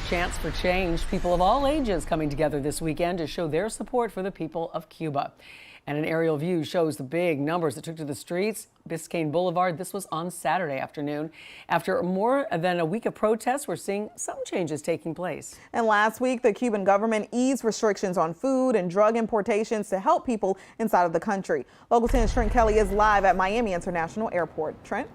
Chants for Change. People of all ages coming together this weekend to show their support for the people of Cuba. And an aerial view shows the big numbers that took to the streets. Biscayne Boulevard, this was on Saturday afternoon. After more than a week of protests, we're seeing some changes taking place. And last week, the Cuban government eased restrictions on food and drug importations to help people inside of the country. Local 10's Trent Kelly is live at Miami International Airport. Trent?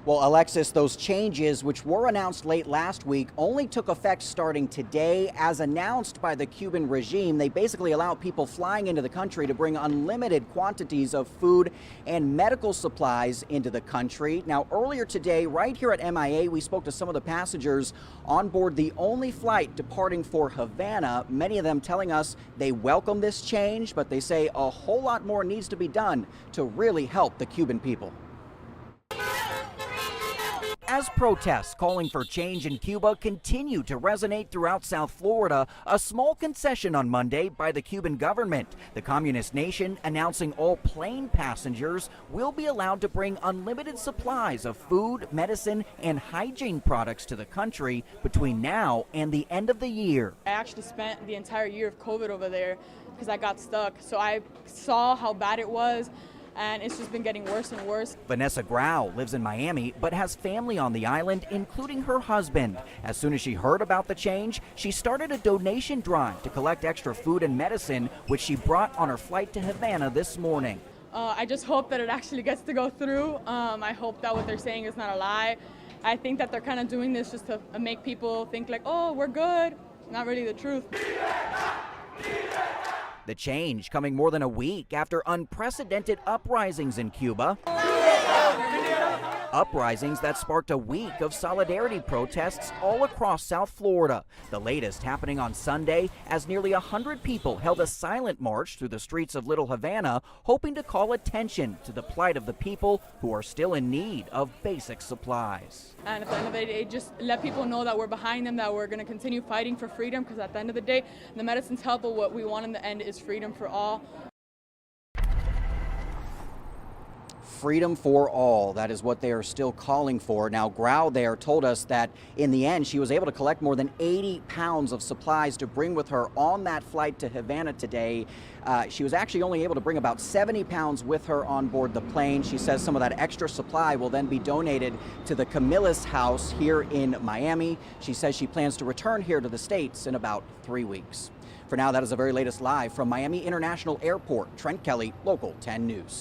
Well, Alexis, those changes, which were announced late last week, only took effect starting today. As announced by the Cuban regime, they basically allow people flying into the country to bring unlimited quantities of food and medical supplies into the country. Now, earlier today, right here at MIA, we spoke to some of the passengers on board the only flight departing for Havana, many of them telling us they welcome this change, but they say a whole lot more needs to be done to really help the Cuban people. As protests calling for change in Cuba continue to resonate throughout South Florida, a small concession on Monday by the Cuban government, the communist nation announcing all plane passengers will be allowed to bring unlimited supplies of food, medicine, and hygiene products to the country between now and the end of the year. I actually spent the entire year of COVID over there because I got stuck, so I saw how bad it was. And it's just been getting worse and worse. VANESSA GRAU lives in Miami, but has family on the island, including her husband. As soon as she heard about the change, she started a donation drive to collect extra food and medicine, which she brought on her flight to Havana this morning. I just hope that it actually gets to go through. I hope that what they're saying is not a lie. I think that they're kind of doing this just to make people think like, oh, we're good. Not really the truth. The change coming more than a week after unprecedented uprisings in Cuba. Uprisings that sparked a week of solidarity protests all across South Florida. The latest happening on Sunday as nearly 100 people held a silent march through the streets of Little Havana, hoping to call attention to the plight of the people who are still in need of basic supplies. And at the end of the day, just let people know that we're behind them, that we're going to continue fighting for freedom, because at the end of the day, the medicine's help, but what we want in the end is freedom for all. Freedom for all, that is what they are still calling for. Now, GRAU there told us that in the end, she was able to collect more than 80 pounds of supplies to bring with her on that flight to Havana today. She was actually only able to bring about 70 pounds with her on board the plane. She says some of that extra supply will then be donated to the Camillus House here in Miami. She says she plans to return here to the States in about 3 weeks. For now, that is the very latest live from Miami International Airport. Trent Kelly, Local 10 News.